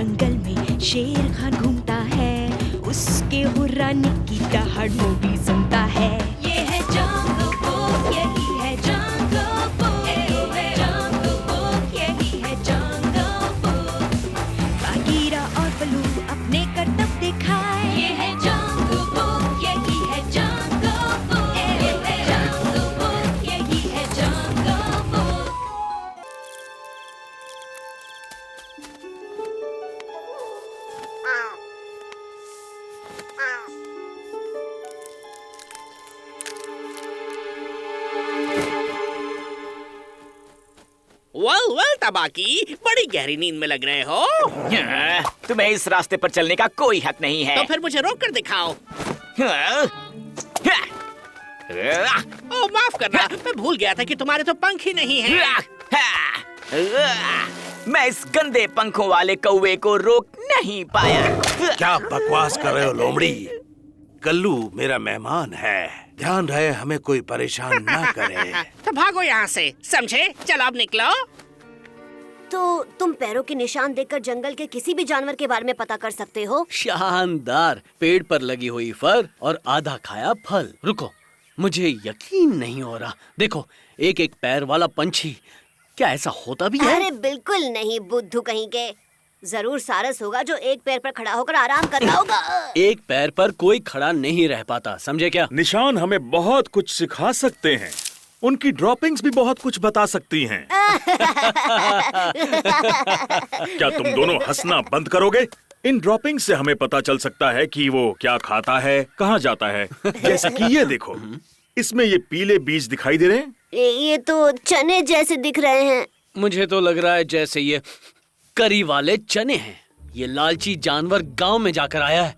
जंगल में शेर खान घूमता है, उसके हुर्राने की दहाड़ वो भी सुनता है। ये है जंगल बुक, यही है जंगल बुक, जंगल बुक, यही है जंगल बुक। बागीरा और बलू अपने करतब दिखाए, ये है जंगल बुक, यही है जंगल बुक, जंगल बुक, यही है जंगल बुक। वेल तबाकी, बड़ी गहरी नींद में लग रहे हो। तुम्हें इस रास्ते पर चलने का कोई हक नहीं है। तो फिर मुझे रोक कर दिखाओ। ओ माफ करना, मैं भूल गया था कि तुम्हारे तो पंख ही नहीं हैं। मैं इस गंदे पंखों वाले कौवे को रोक नहीं पाया। क्या बकवास कर रहे हो लोमड़ी? कल्लू मेरा मेहमान है, ध्यान रहे हमें कोई परेशान ना करे। तो भागो यहाँ से, समझे? चलो अब निकलो। तो तुम पैरों के निशान देखकर जंगल के किसी भी जानवर के बारे में पता कर सकते हो? शानदार, पेड़ पर लगी हुई फर और आधा खाया फल। रुको, मुझे यकीन नहीं हो रहा। देखो, एक एक पैर वाला पंछी, क्या ऐसा होता भी है? अरे बिल्कुल नहीं, बुद्धू कहीं के। जरूर सारस होगा जो एक पैर पर खड़ा होकर आराम कर रहा होगा। एक पैर पर कोई खड़ा नहीं रह पाता, समझे क्या? निशान हमें बहुत कुछ सिखा सकते हैं। उनकी ड्रॉपिंग्स भी बहुत कुछ बता सकती हैं। क्या तुम दोनों हंसना बंद करोगे? इन ड्रॉपिंग से हमें पता चल सकता है कि वो क्या खाता है, कहाँ जाता है। जैसे कि ये देखो, इसमें ये पीले बीज दिखाई दे रहे हैं। ये तो चने जैसे दिख रहे हैं। मुझे तो लग रहा है जैसे ये करी वाले चने हैं। ये लालची जानवर गांव में जाकर आया है।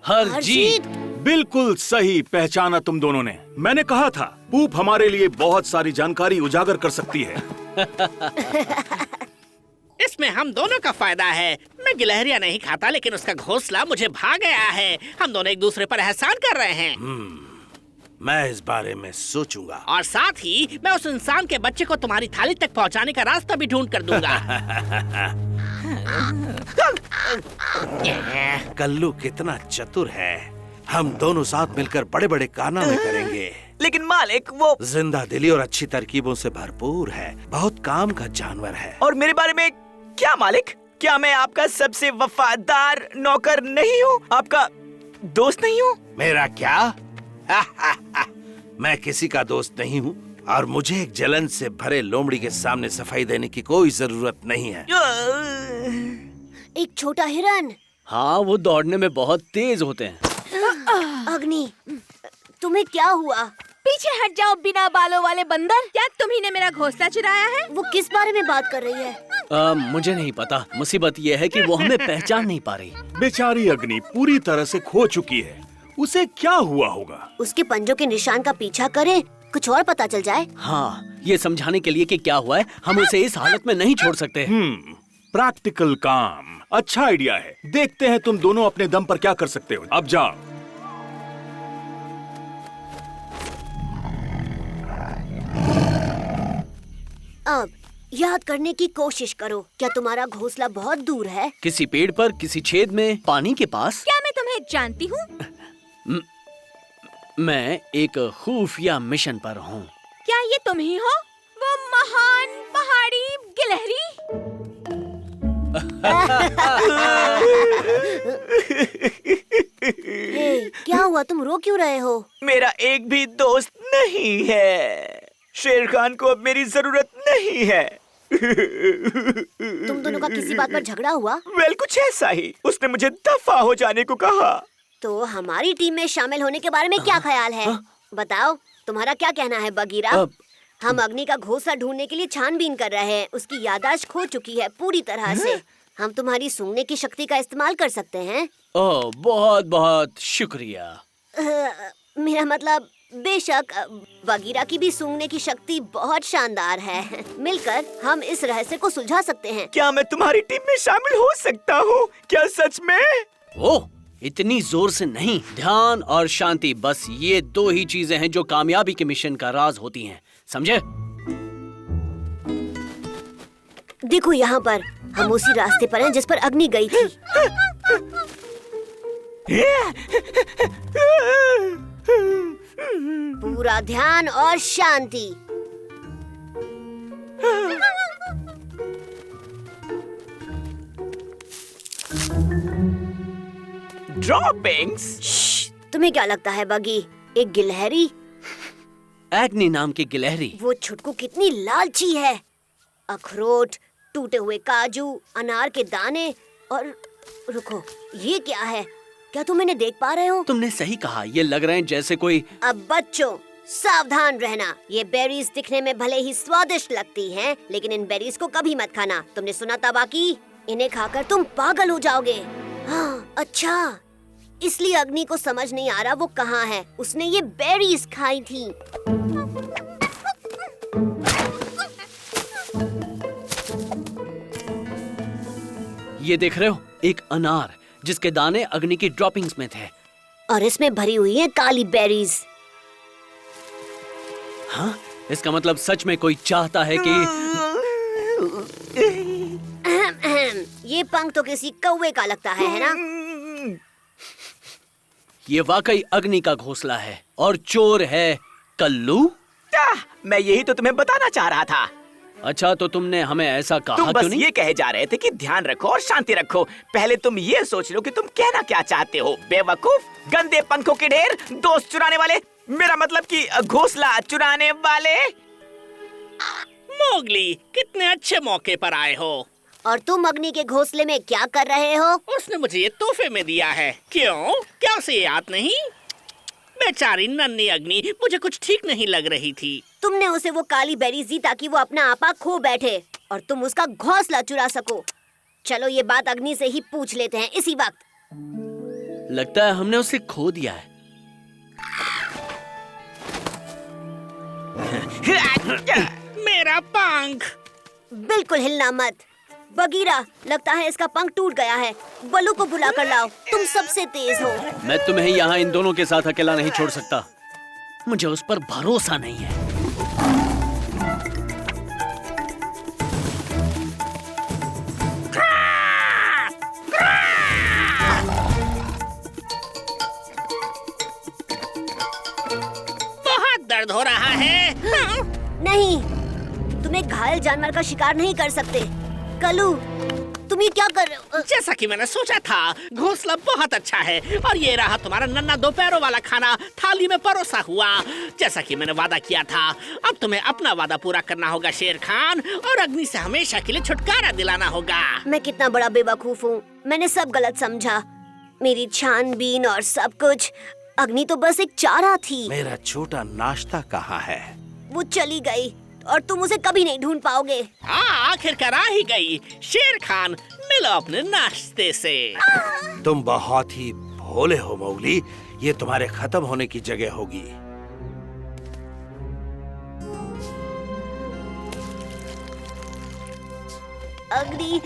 हरजीत। बिल्कुल सही पहचाना तुम दोनों ने। मैंने कहा था, पूप हमारे लिए बहुत सारी जानकारी उजागर कर सकती है। इसमें हम दोनों का फायदा है। मैं गिलहरियां नहीं खाता, लेकिन उसका घोंसला मुझे भा गया है। हम दोनों एक दूसरे पर एहसान कर रहे हैं। मैं इस बारे में सोचूंगा। और साथ ही मैं उस इंसान के बच्चे को तुम्हारी थाली तक पहुंचाने का रास्ता भी ढूंढ कर दूंगा। कल्लू कितना चतुर है। हम दोनों साथ मिलकर बड़े बड़े कारनामे करेंगे। लेकिन मालिक, वो जिंदा दिली और अच्छी तरकीबों से भरपूर है। बहुत काम का जानवर है। और मेरे बारे में क्या मालिक? क्या मैं आपका सबसे वफादार नौकर नहीं हूँ? आपका दोस्त नहीं हूँ? मेरा क्या? मैं किसी का दोस्त नहीं हूँ और मुझे एक जलन से भरे लोमड़ी के सामने सफाई देने की कोई जरूरत नहीं है। एक छोटा हिरन। हाँ, वो दौड़ने में बहुत तेज होते हैं। अग्नि, तुम्हें क्या हुआ? पीछे हट जाओ बिना बालों वाले बंदर। क्या तुम्ही ने मेरा घोंसला चुराया है? वो किस बारे में बात कर रही है? मुझे नहीं पता। मुसीबत ये है कि वो हमें पहचान नहीं पा रही। बेचारी अग्नि पूरी तरह से खो चुकी है। उसे क्या हुआ होगा? उसके पंजों के निशान का पीछा करें, कुछ और पता चल जाए। हाँ, ये समझाने के लिए कि क्या हुआ है, हम उसे इस हालत में नहीं छोड़ सकते। प्रैक्टिकल काम, अच्छा आइडिया है। देखते हैं तुम दोनों अपने दम पर क्या कर सकते हो। अब जाओ। अब याद करने की कोशिश करो। क्या तुम्हारा घोंसला बहुत दूर है? किसी पेड़ पर, किसी छेद में, पानी के पास। क्या मैं तुम्हें जानती हूँ? मैं एक खुफिया मिशन पर हूँ। क्या ये तुम ही हो, वो महान पहाड़ी गिलहरी? क्या हुआ, तुम रो क्यों रहे हो? मेरा एक भी दोस्त नहीं है। शेर खान को अब मेरी जरूरत नहीं है। तुम दोनों का किसी बात पर झगड़ा हुआ? वेल, कुछ ऐसा ही। उसने मुझे दफा हो जाने को कहा। तो हमारी टीम में शामिल होने के बारे में क्या ख्याल है? बताओ, तुम्हारा क्या कहना है बगीरा? हम अग्नि का घोंसला ढूंढने के लिए छानबीन कर रहे हैं। उसकी याददाश्त खो चुकी है पूरी तरह से। हम तुम्हारी सूंघने की शक्ति का इस्तेमाल कर सकते हैं। ओह, बहुत बहुत शुक्रिया। मेरा मतलब, बेशक बगीरा की भी सूंघने की शक्ति बहुत शानदार है। मिलकर हम इस रहस्य को सुलझा सकते हैं। क्या मैं तुम्हारी टीम में शामिल हो सकता हूँ? क्या सच में? ओह, इतनी जोर से नहीं। ध्यान और शांति, बस ये दो ही चीजें हैं जो कामयाबी के मिशन का राज होती हैं, समझे? देखो यहाँ पर, हम उसी रास्ते पर हैं जिस पर अग्नि गई थी। पूरा ध्यान और शांति। ड्रॉपिंग्स? तुम्हें क्या लगता है बगी, एक गिलहरी? एग्नी नाम की गिलहरी। वो छुटकू कितनी लालची है। अखरोट, टूटे हुए काजू, अनार के दाने और रुको, ये क्या है? क्या तुम इन्हें देख पा रहे हो? तुमने सही कहा, ये लग रहे हैं जैसे कोई। अब बच्चों सावधान रहना। ये बेरीज दिखने में भले ही स्वादिष्ट लगती हैं, लेकिन इन बेरीज को कभी मत खाना। तुमने सुना था बाकी? इन्हें खाकर तुम पागल हो जाओगे। हाँ, अच्छा, इसलिए अग्नि को समझ नहीं आ रहा वो कहाँ है। उसने ये बेरीज खाई थी। ये देख रहे हो, एक अनार जिसके दाने अग्नि की ड्रॉपिंग्स में थे। और इसमें भरी हुई है काली बेरीज। हाँ, इसका मतलब सच में कोई चाहता है कि ये पंख तो किसी कौवे का लगता है ना? ये वाकई अग्नि का घोंसला है और चोर है कल्लू। मैं यही तो तुम्हें बताना चाह रहा था। अच्छा, तो तुमने हमें ऐसा कहा तुम बस क्यों नहीं? ये कहे जा रहे थे कि ध्यान रखो और शांति रखो। पहले तुम ये सोच लो कि तुम कहना क्या चाहते हो। बेवकूफ, गंदे पंखों के ढेर, दोस्त चुराने वाले, मेरा मतलब कि घोंसला चुराने वाले। मोगली, कितने अच्छे मौके पर आए हो। और तुम अग्नि के घोंसले में क्या कर रहे हो? उसने मुझे ये तोहफे में दिया है। क्यों? क्या उसे याद नहीं? बेचारी नन्ही अग्नि मुझे कुछ ठीक नहीं लग रही थी। तुमने उसे वो काली बेरीज दी ताकि वो अपना आपा खो बैठे और तुम उसका घोंसला चुरा सको। चलो ये बात अग्नि से ही पूछ लेते हैं इसी वक्त। लगता है हमने उसे खो दिया है। मेरा पंख। बिल्कुल हिलना मत। बगीरा, लगता है इसका पंख टूट गया है। बलू को बुला कर लाओ, तुम सबसे तेज हो। मैं तुम्हें यहाँ इन दोनों के साथ अकेला नहीं छोड़ सकता। मुझे उस पर भरोसा नहीं है। बहुत दर्द हो रहा है। नहीं, तुम एक घायल जानवर का शिकार नहीं कर सकते। कलू, तुम ये क्या कर रहे हो? जैसा कि मैंने सोचा था, घोंसला बहुत अच्छा है और ये रहा तुम्हारा नन्हा दोपहरों वाला खाना थाली में परोसा हुआ, जैसा कि मैंने वादा किया था। अब तुम्हें अपना वादा पूरा करना होगा शेर खान, और अग्नि से हमेशा के लिए छुटकारा दिलाना होगा। मैं कितना बड़ा बेवकूफ हूँ। मैंने सब गलत समझा। मेरी छानबीन और सब कुछ। अग्नि तो बस एक चारा थी। मेरा छोटा नाश्ता कहाँ है? वो चली गई और तुम उसे कभी नहीं ढूंढ पाओगे। हाँ, आखिरकार आ ही गई। शेर खान, मिलो अपने नाश्ते से। तुम बहुत ही भोले हो मोगली। ये तुम्हारे खत्म होने की जगह होगी। अग्नि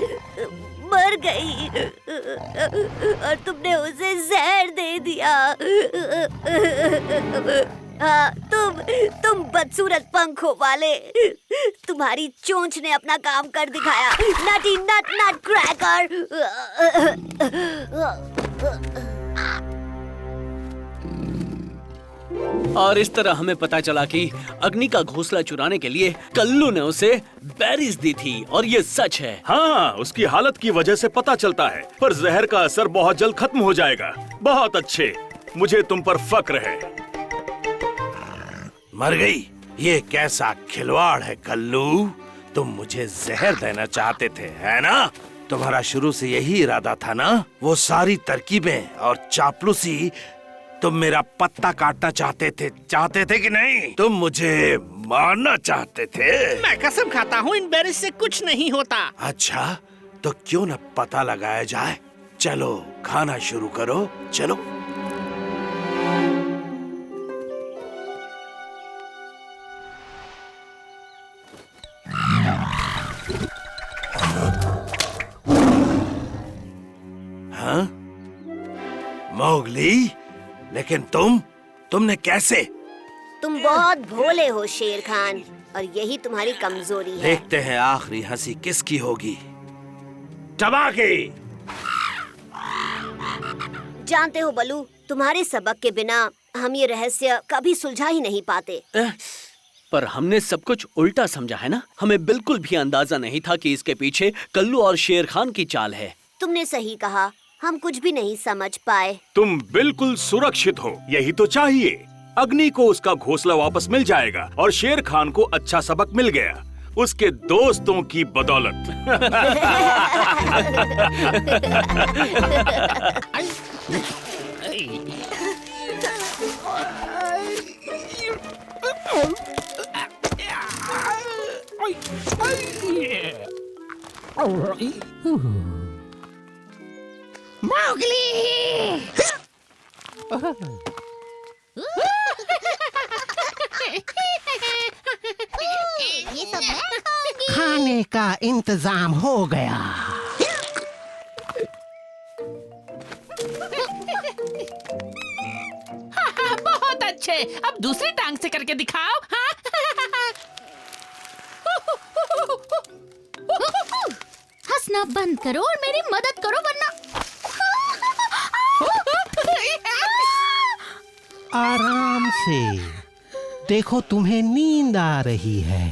मर गई और तुमने उसे जहर दे दिया। हाँ, तुम बदसूरत पंखों वाले। तुम्हारी चोंच ने अपना काम कर दिखाया। नटी नट नट क्रैकर। और इस तरह हमें पता चला कि अग्नि का घोंसला चुराने के लिए कल्लू ने उसे बेरीज दी थी, और ये सच है। हाँ, उसकी हालत की वजह से पता चलता है, पर जहर का असर बहुत जल्द खत्म हो जाएगा। बहुत अच्छे, मुझे तुम पर फक्र है। मर गई? ये कैसा खिलवाड़ है कल्लू? तुम मुझे जहर देना चाहते थे, है ना? तुम्हारा शुरू से यही इरादा था ना? वो सारी तरकीबें और चापलूसी, तुम मेरा पत्ता काटना चाहते थे कि नहीं? तुम मुझे मारना चाहते थे? मैं कसम खाता हूँ इन बेरीज से कुछ नहीं होता। अच्छा, तो क्यों न पता लगाया जाए? चलो खाना शुरू करो, चलो। हाँ? मोगली, लेकिन तुमने कैसे? तुम बहुत भोले हो शेर खान, और यही तुम्हारी कमजोरी है। देखते हैं आखिरी हंसी किसकी होगी। टबाके। जानते हो बलू, तुम्हारे सबक के बिना हम ये रहस्य कभी सुलझा ही नहीं पाते। पर हमने सब कुछ उल्टा समझा है ना। हमें बिल्कुल भी अंदाजा नहीं था कि इसके पीछे कल्लू और शेर खान की चाल है। तुमने सही कहा, हम कुछ भी नहीं समझ पाए। तुम बिल्कुल सुरक्षित हो, यही तो चाहिए। अग्नि को उसका घोंसला वापस मिल जाएगा और शेर खान को अच्छा सबक मिल गया उसके दोस्तों की बदौलत। खाने का इंतजाम हो गया। बहुत अच्छे, अब दूसरी टांग से करके दिखाओ। हाँ? हंसना बंद करो और मेरी मदद करो वरना। आराम से देखो, तुम्हें नींद आ रही है।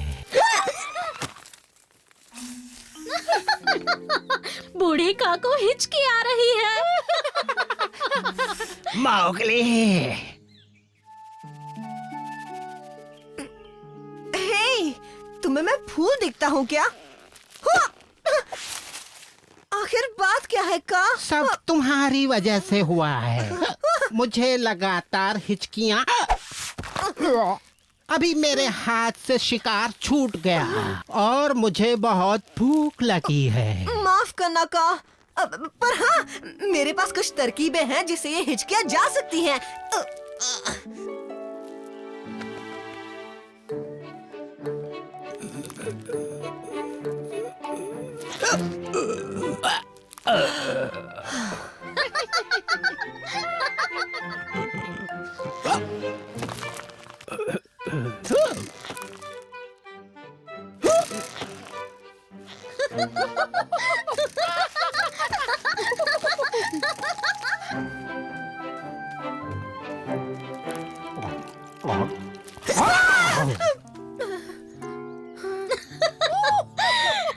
बूढ़े का को हिचकी आ रही है। मौगली, हे, तुम्हें मैं फूल दिखता हूँ क्या? आखिर बात क्या है का? सब तुम्हारी वजह से हुआ है। मुझे लगातार हिचकियाँ। अभी मेरे हाथ से शिकार छूट गया और मुझे बहुत भूख लगी है। माफ करना का, पर हाँ, मेरे पास कुछ तरकीबें हैं जिससे ये हिचकियाँ जा सकती हैं।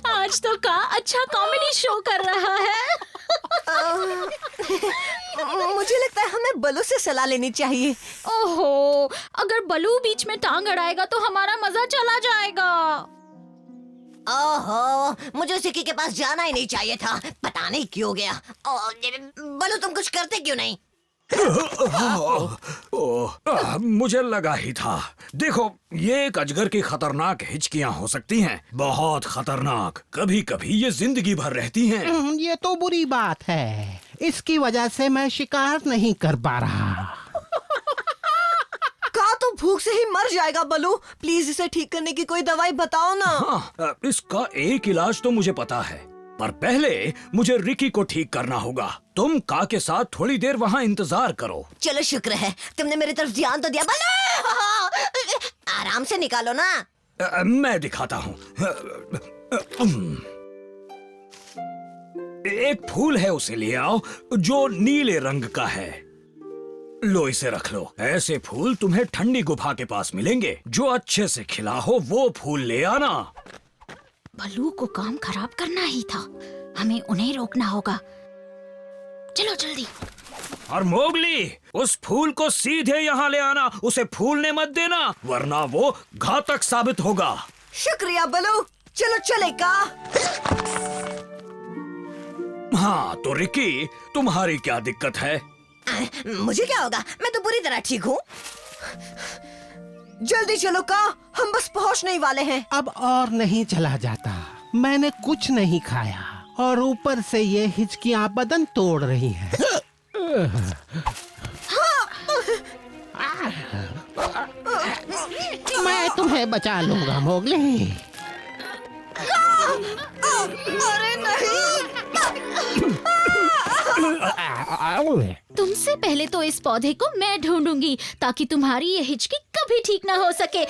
आज तो का अच्छा कॉमेडी शो कर रहा है। मुझे लगता है हमें बलू से सलाह लेनी चाहिए। ओहो, अगर बलू बीच में टांग अड़ाएगा तो हमारा मजा चला जाएगा। ओहो, मुझे उसी के पास जाना ही नहीं चाहिए था। पता नहीं क्यों गया। बलू, तुम कुछ करते क्यों नहीं? मुझे लगा ही था। देखो, ये एक अजगर की खतरनाक हिचकियाँ हो सकती हैं, बहुत खतरनाक। कभी कभी ये जिंदगी भर रहती हैं। ये तो बुरी बात है। इसकी वजह से मैं शिकार नहीं कर पा रहा। का तो भूख से ही मर जाएगा। बलू, प्लीज इसे ठीक करने की कोई दवाई बताओ ना। हाँ, इसका एक इलाज तो मुझे पता है, पर पहले मुझे रिकी को ठीक करना होगा। तुम का के साथ थोड़ी देर वहाँ इंतजार करो। चलो, शुक्र है तुमने मेरी तरफ ध्यान तो दिया। बलू, आराम से निकालो ना। मैं दिखाता हूँ। एक फूल है, उसे ले आओ जो नीले रंग का है। लो, इसे रख लो। ऐसे फूल तुम्हें ठंडी गुफा के पास मिलेंगे। जो अच्छे से खिला हो वो फूल ले आना। बलू को काम खराब करना ही था, हमें उन्हें रोकना होगा। चलो जल्दी। और मोगली, उस फूल को सीधे यहाँ ले आना। उसे फूलने मत देना, वरना वो घातक साबित होगा। शुक्रिया बलू, चलो चलेगा। हाँ, तो रिकी, तुम्हारी क्या दिक्कत है? मुझे क्या होगा, मैं तो पूरी तरह ठीक हूँ। जल्दी चलो का, हम बस पहुँचने ही वाले हैं। अब और नहीं चला जाता। मैंने कुछ नहीं खाया और ऊपर से ये हिचकियाँ बदन तोड़ रही हैं। मैं तुम्हें बचा लूंगा मोगली। अरे नहीं। तुमसे पहले तो इस पौधे को मैं ढूंढूंगी ताकि तुम्हारी ये हिचकी कभी ठीक ना हो सके।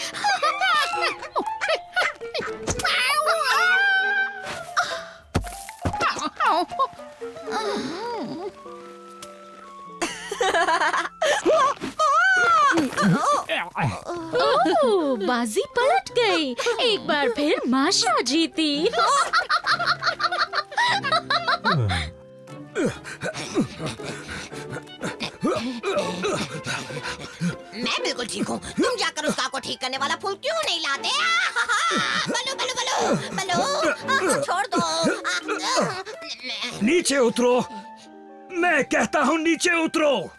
ओह, बाजी पलट गई। एक बार फिर माशा जीती। मैं बिल्कुल ठीक हूँ। तुम जाकर उस को ठीक करने वाला फूल क्यों नहीं लाते? बलो बलो बलो बलो, छोड़ दो। नीचे उतरो, मैं कहता हूँ नीचे उतरो।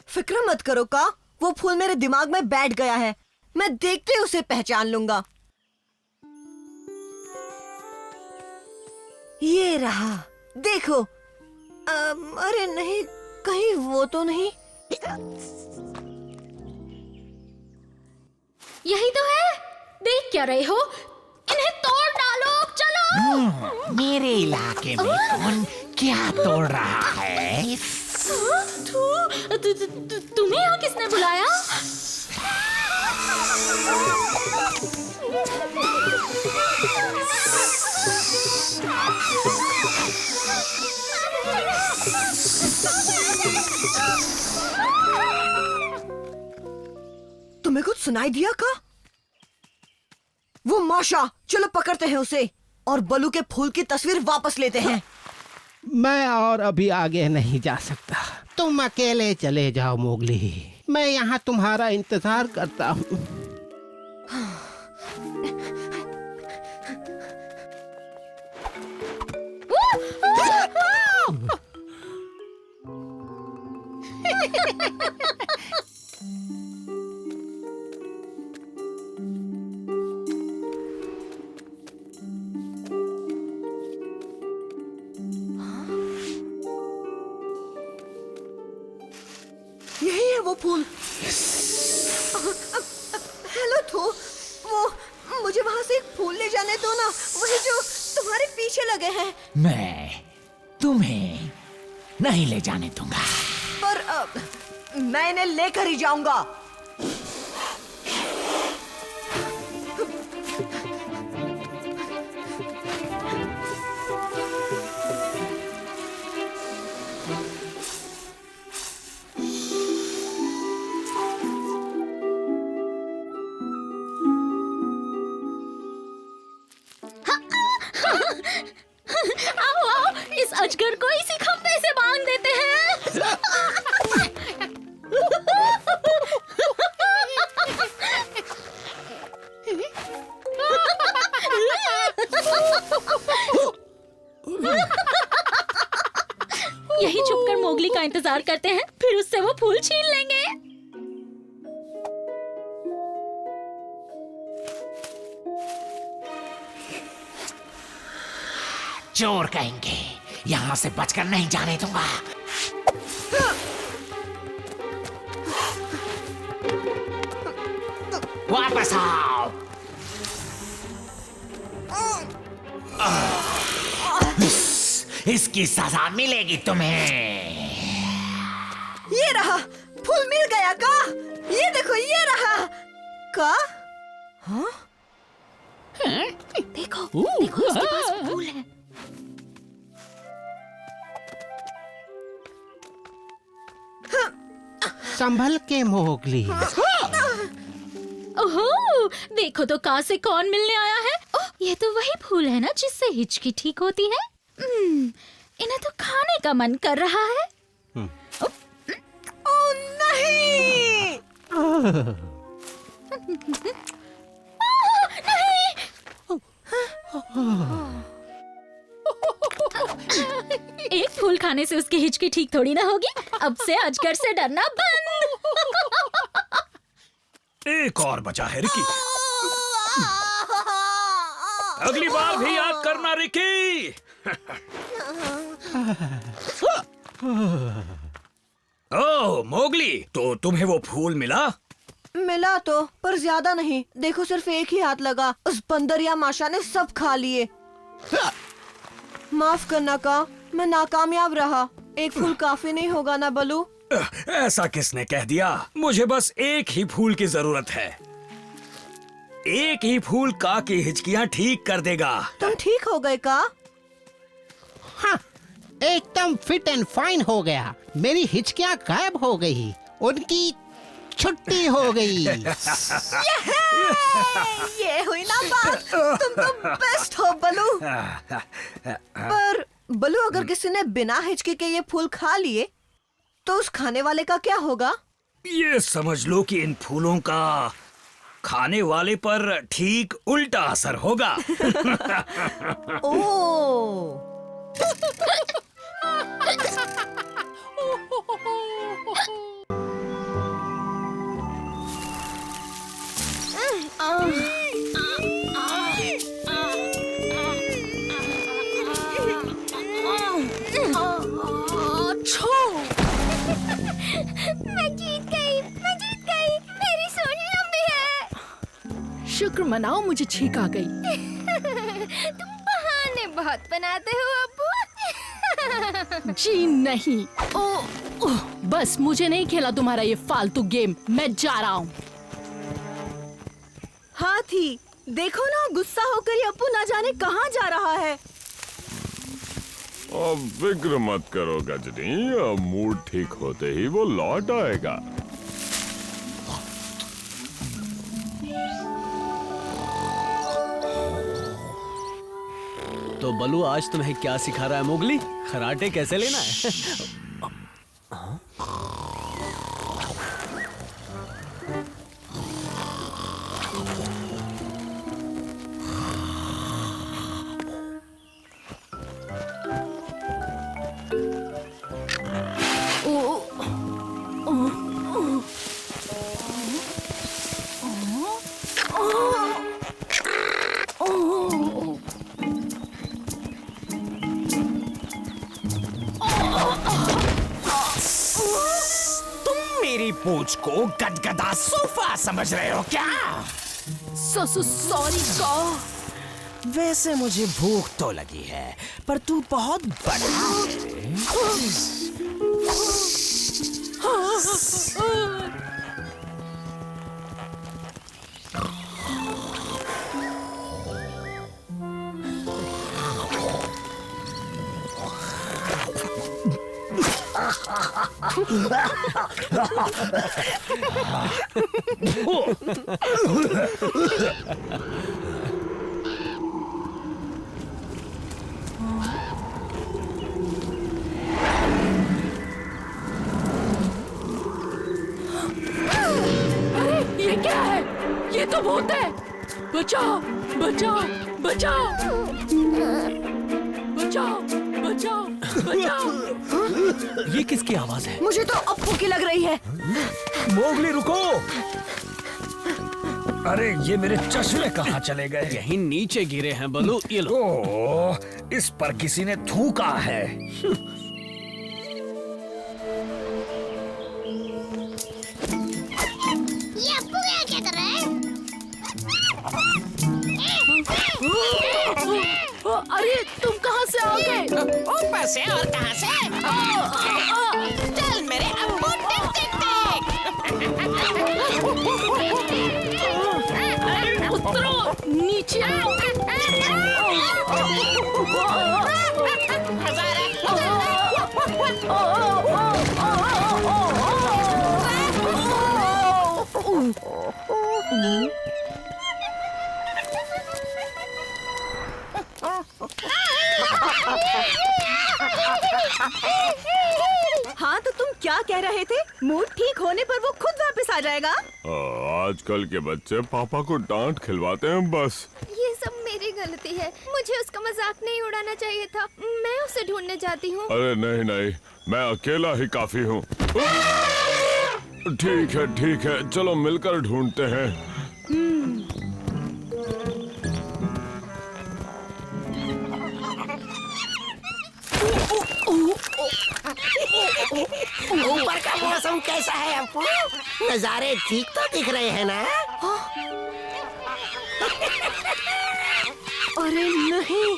फिक्र मत करो का, वो फूल मेरे दिमाग में बैठ गया है। मैं देखते ही उसे पहचान लूंगा। ये रहा, देखो। अरे नहीं, कहीं वो तो नहीं। यही तो है। देख क्या रहे हो? इन्हें तोड़ डालो, चलो। मेरे इलाके में कौन क्या तोड़ रहा है? तुम्हें यहाँ किसने बुलाया? तुम्हें कुछ सुनाई दिया का? वो माशा, चलो पकड़ते हैं उसे और बलू के फूल की तस्वीर वापस लेते हैं। मैं और अभी आगे नहीं जा सकता। तुम अकेले चले जाओ मोगली, मैं यहाँ तुम्हारा इंतजार करता हूँ। यही है वो फूल। हेलो थो, वो मुझे वहाँ से एक फूल ले जाने दो ना, वही जो तुम्हारे पीछे लगे हैं। मैं तुम्हें नहीं ले जाने दूंगा। पर मैं इन्हें लेकर ही जाऊंगा। आओ आओ, इस अजगर को इसी खंबे से बांध देते हैं। यही छुपकर मोगली का इंतजार करते हैं, फिर उससे वो फूल छीन लेंगे। चोर कहेंगे, यहाँ से बचकर नहीं जाने दूंगा। वापस आओ। इसकी सजा मिलेगी तुम्हें। ये रहा, फूल मिल गया का। ये देखो, ये रहा का। हाँ? देखो देखो, इसके पास फूल है। संभल के मोगली। ओहो, देखो तो कहाँ से कौन मिलने आया है। ओह, ये तो वही फूल है ना जिससे हिचकी ठीक होती है। इन्हें तो खाने का मन कर रहा है। ओ नहीं! एक फूल खाने से उसकी हिचकी ठीक थोड़ी ना होगी। अब से अजगर से डरना बंद। एक और बचा है रिकी। अगली बार भी याद करना रिकी। ओह मोगली, तो तुम्हें वो फूल मिला? मिला तो, पर ज्यादा नहीं। देखो, सिर्फ एक ही हाथ लगा। उस बंदर या माशा ने सब खा लिए। माफ करना का, मैं नाकामयाब रहा। एक फूल काफी नहीं होगा ना बलू? ऐसा किसने कह दिया? मुझे बस एक ही फूल की जरूरत है। एक ही फूल का की हिचकियां ठीक कर देगा। तुम ठीक हो गए का? हाँ, एकदम फिट एंड फाइन हो गया। मेरी हिचकियाँ गायब हो गई, उनकी छुट्टी हो गई। ये हुई ना बात। तुम तो बेस्ट हो बलू। पर बलू, अगर किसी ने बिना हिचकी के ये फूल खा लिए तो उस खाने वाले का क्या होगा? ये समझ लो कि इन फूलों का खाने वाले पर ठीक उल्टा असर होगा। ओह। मैं जीत गई, मेरी सूंड लंबी है। शुक्र मनाओ मुझे छींक आ गई। तुम बहाने बहुत बनाते हो अब्बू। जी नहीं। ओह, बस मुझे नहीं खेला तुम्हारा ये फालतू गेम। मैं जा रहा हूँ। हाथी, देखो ना, गुस्सा होकर ये अप्पू ना जाने कहाँ जा रहा है। अब फिक्र मत करो गजनी, अब मूड ठीक होते ही वो लौट आएगा। तो बलू आज तुम्हें क्या सिखा रहा है मोगली? खराटे कैसे लेना है? पूछ को गदगदा सोफा समझ रहे हो क्या? सॉरी कॉ। वैसे मुझे भूख तो लगी है, पर तू बहुत बड़ा है। ये क्या है? ये तो भूत है। बचाओ, बचाओ, बचाओ, बचाओ, बचाओ, बचाओ। ये किसकी आवाज है? मुझे तो अप्पू की लग रही है। मोगली रुको। अरे ये मेरे चश्मे कहाँ चले गए? यहीं नीचे गिरे हैं बलू, ये लो। ओह, इस पर किसी ने थूका है। ये अप्पू क्या कर रहा है? अरे तुम कहाँ से आ गए? ऊपर से और कहाँ से? चल मेरे अब्बू, टिक टिक टिक। उतरो, नीचे आओ। हाँ, तो तुम क्या कह रहे थे? मूड ठीक होने पर वो खुद वापस आ जाएगा। आजकल के बच्चे पापा को डांट खिलवाते हैं बस। ये सब मेरी गलती है, मुझे उसका मजाक नहीं उड़ाना चाहिए था। मैं उसे ढूंढने जाती हूँ। अरे नहीं नहीं, मैं अकेला ही काफी हूँ। ठीक है, चलो मिलकर ढूंढते हैं। ऊपर का मौसम कैसा है अप्पू? नजारे ठीक तो दिख रहे हैं ना? अरे नहीं,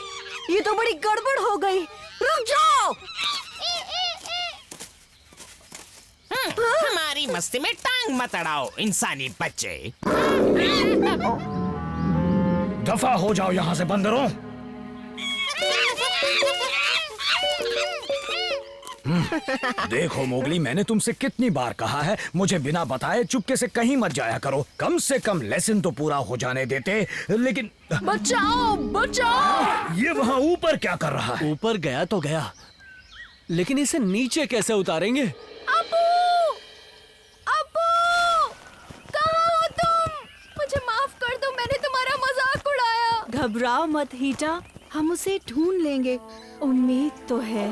ये तो बड़ी गड़बड़ हो गई। रुक जाओ। हमारी मस्ती में टांग मत अड़ाओ इंसानी बच्चे। दफा हो जाओ यहाँ से बंदरों। देखो मोगली, मैंने तुमसे कितनी बार कहा है मुझे बिना बताए चुपके से कहीं मत जाया करो। कम से कम लेसन तो पूरा हो जाने देते। लेकिन बचाओ बचाओ! ये वहाँ ऊपर क्या कर रहा है? ऊपर गया तो गया, लेकिन इसे नीचे कैसे उतारेंगे? अबू! अबू! कहाँ हो तुम? मुझे माफ कर दो, मैंने तुम्हारा मजाक उड़ाया। घबराओ मत हीटा, हम उसे ढूंढ लेंगे, उम्मीद तो है।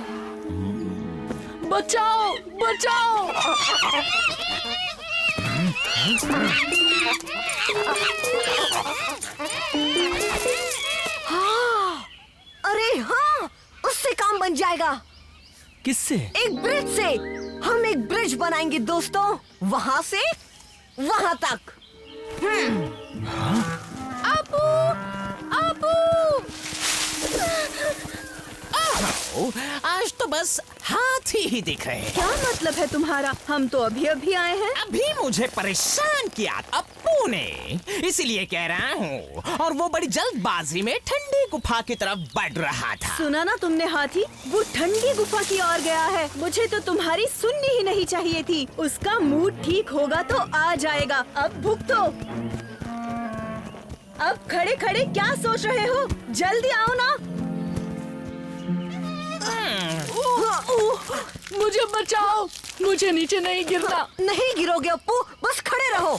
बचाओ बचाओ! हाँ, अरे हाँ, उससे काम बन जाएगा। किससे? एक ब्रिज से। हम एक ब्रिज बनाएंगे दोस्तों, वहाँ से वहाँ तक। अबू! अबू! आज तो बस हाथी ही दिख रहे हैं। क्या मतलब है तुम्हारा? हम तो अभी अभी आए हैं। अभी मुझे परेशान किया अप्पू ने, इसीलिए कह रहा हूँ। और वो बड़ी जल्दबाजी में ठंडी गुफा की तरफ बढ़ रहा था। सुना ना तुमने हाथी? वो ठंडी गुफा की ओर गया है। मुझे तो तुम्हारी सुननी ही नहीं चाहिए थी। उसका मूड ठीक होगा तो आ जाएगा। अब भुगतो। अब खड़े खड़े क्या सोच रहे हो? जल्दी आओ ना। मुझे बचाओ, मुझे नीचे नहीं गिरना। नहीं गिरोगे अप्पू, बस खड़े रहो।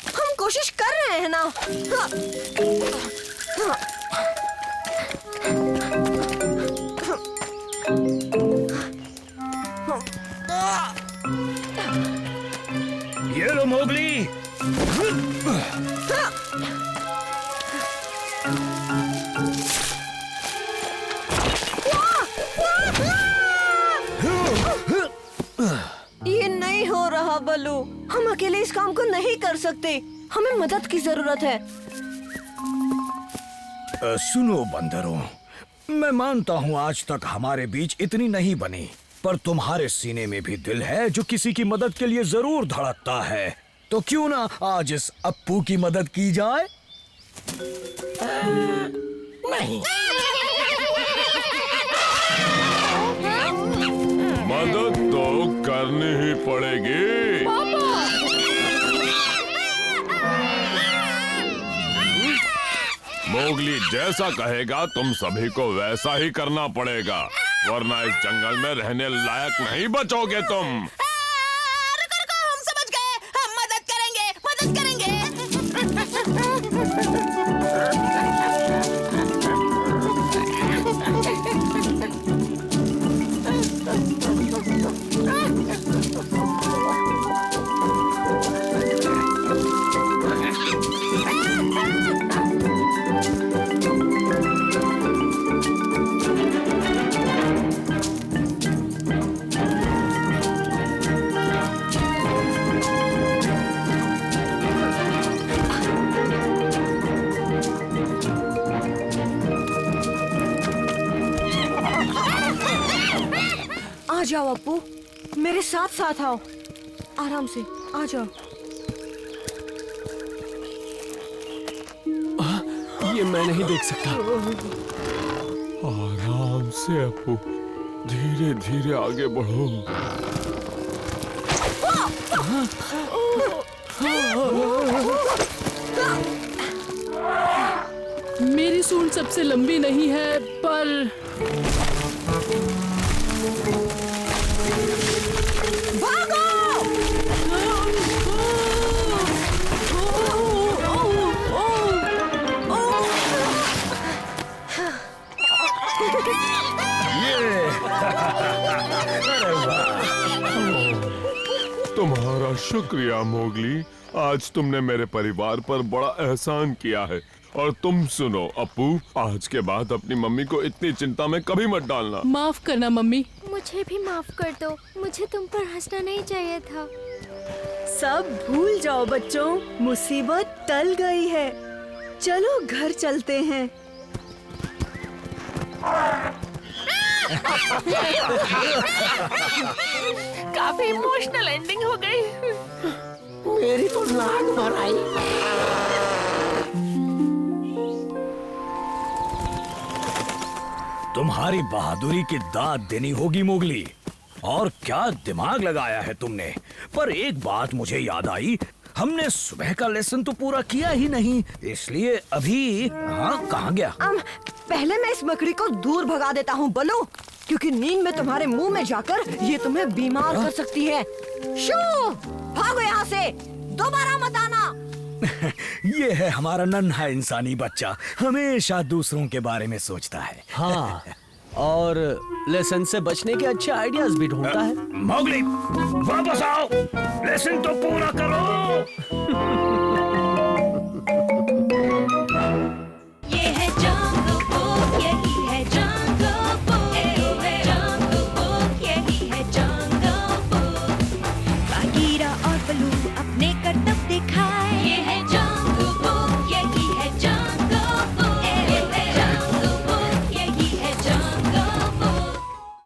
हम कोशिश कर रहे हैं ना। ये लो मोगली। ये नहीं हो रहा बलू, हम अकेले इस काम को नहीं कर सकते। हमें मदद की जरूरत है। सुनो बंदरों, मैं मानता हूँ आज तक हमारे बीच इतनी नहीं बनी, पर तुम्हारे सीने में भी दिल है जो किसी की मदद के लिए जरूर धड़कता है। तो क्यों ना आज इस अप्पू की मदद की जाए? नहीं। मदद तो करनी ही पड़ेगी। मोगली जैसा कहेगा तुम सभी को वैसा ही करना पड़ेगा, वरना इस जंगल में रहने लायक नहीं बचोगे तुम। रुको, हम समझ गए। हम मदद करेंगे, मदद करेंगे। आ जाओ अप्पू, मेरे साथ साथ आओ। आराम से आ जाओ। ये मैं नहीं देख सकता। आराम से अप्पू, धीरे धीरे आगे बढ़ो। मेरी सूंड सबसे लंबी नहीं है, पर तुम्हारा शुक्रिया मोगली, आज तुमने मेरे परिवार पर बड़ा एहसान किया है। और तुम सुनो अप्पू, आज के बाद अपनी मम्मी को इतनी चिंता में कभी मत डालना। माफ करना मम्मी। मुझे भी माफ कर दो, मुझे तुम पर हंसना नहीं चाहिए था। सब भूल जाओ बच्चों, मुसीबत टल गई है। चलो घर चलते हैं। काफी इमोशनल एंडिंग हो गई। मेरी तो नाक भर आई। तुम्हारी बहादुरी की दाद देनी होगी मोगली। और क्या दिमाग लगाया है तुमने। पर एक बात मुझे याद आई, हमने सुबह का लेसन तो पूरा किया ही नहीं, इसलिए अभी कहाँ गया? पहले मैं इस मकड़ी को दूर भगा देता हूँ बलू, क्योंकि नींद में तुम्हारे मुंह में जाकर ये तुम्हें बीमार कर सकती है। शू, भागो यहाँ से, दोबारा मत आना। ये है हमारा नन्हा इंसानी बच्चा, हमेशा दूसरों के बारे में सोचता है। हाँ, और लेसन से बचने के अच्छे आइडियाज भी ढूंढता है। मोगली, वापस आओ, लेसन तो पूरा करो।